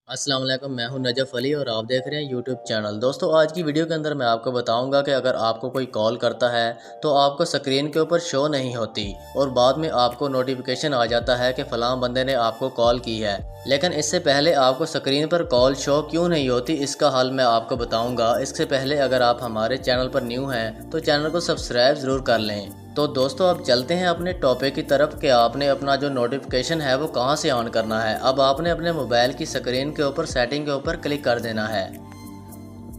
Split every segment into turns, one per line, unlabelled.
अस्सलाम वालेकुम, मैं हूं नजफ़ अली और आप देख रहे हैं यूट्यूब चैनल। दोस्तों, आज की वीडियो के अंदर मैं आपको बताऊंगा कि अगर आपको कोई कॉल करता है तो आपको स्क्रीन के ऊपर शो नहीं होती और बाद में आपको नोटिफिकेशन आ जाता है कि फ़लाँ बंदे ने आपको कॉल की है, लेकिन इससे पहले आपको स्क्रीन पर कॉल शो क्यों नहीं होती, इसका हल मैं आपको बताऊँगा। इससे पहले अगर आप हमारे चैनल पर न्यू हैं तो चैनल को सब्सक्राइब ज़रूर कर लें। तो दोस्तों, अब चलते हैं अपने टॉपिक की तरफ कि आपने अपना जो नोटिफिकेशन है वो कहां से ऑन करना है। अब आपने अपने मोबाइल की स्क्रीन के ऊपर सेटिंग के ऊपर क्लिक कर देना है।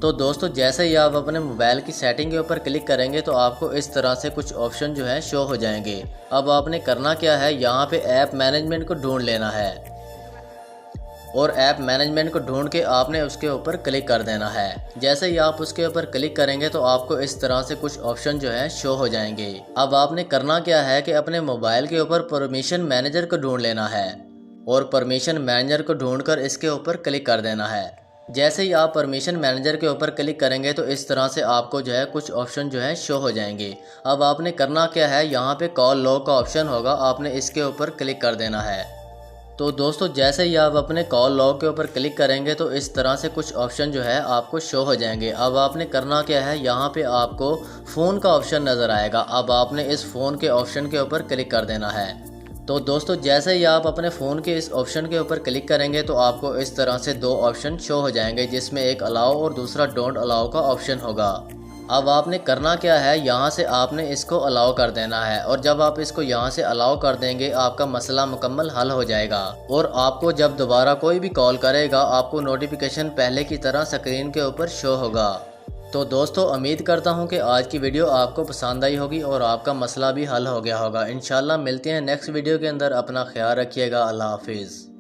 तो दोस्तों, जैसे ही आप अपने मोबाइल की सेटिंग के ऊपर क्लिक करेंगे तो आपको इस तरह से कुछ ऑप्शन जो है शो हो जाएंगे। अब आपने करना क्या है, यहाँ पे ऐप मैनेजमेंट को ढूंढ लेना है और ऐप मैनेजमेंट को ढूंढ के आपने उसके ऊपर क्लिक कर देना है। जैसे ही आप उसके ऊपर क्लिक करेंगे तो आपको इस तरह से कुछ ऑप्शन जो है शो हो जाएंगे। अब आपने करना क्या है कि अपने मोबाइल के ऊपर परमिशन मैनेजर को ढूंढ लेना है और परमिशन मैनेजर को ढूंढकर इसके ऊपर क्लिक कर देना है। जैसे ही आप परमिशन मैनेजर के ऊपर क्लिक करेंगे तो इस तरह से आपको जो है कुछ ऑप्शन जो है शो हो जाएंगे। अब आपने करना क्या है, यहाँ पे कॉल लॉग का ऑप्शन होगा, आपने इसके ऊपर क्लिक कर देना है। तो दोस्तों, जैसे ही आप अपने कॉल लॉग के ऊपर क्लिक करेंगे तो इस तरह से कुछ ऑप्शन जो है आपको शो हो जाएंगे। अब आपने करना क्या है, यहाँ पे आपको फ़ोन का ऑप्शन नज़र आएगा। अब आपने इस फ़ोन के ऑप्शन के ऊपर क्लिक कर देना है। तो दोस्तों, जैसे ही आप अपने फ़ोन के इस ऑप्शन के ऊपर क्लिक करेंगे तो आपको इस तरह से दो ऑप्शन शो हो जाएंगे, जिसमें एक अलाउ और दूसरा डोंट अलाउ का ऑप्शन होगा। अब आपने करना क्या है, यहाँ से आपने इसको अलाउ कर देना है और जब आप इसको यहाँ से अलाउ कर देंगे आपका मसला मुकम्मल हल हो जाएगा और आपको जब दोबारा कोई भी कॉल करेगा आपको नोटिफिकेशन पहले की तरह स्क्रीन के ऊपर शो होगा। तो दोस्तों, उम्मीद करता हूँ कि आज की वीडियो आपको पसंद आई होगी और आपका मसला भी हल हो गया होगा। इंशाल्लाह मिलते हैं नेक्स्ट वीडियो के अंदर। अपना ख्याल रखिएगा। अल्लाह हाफिज़।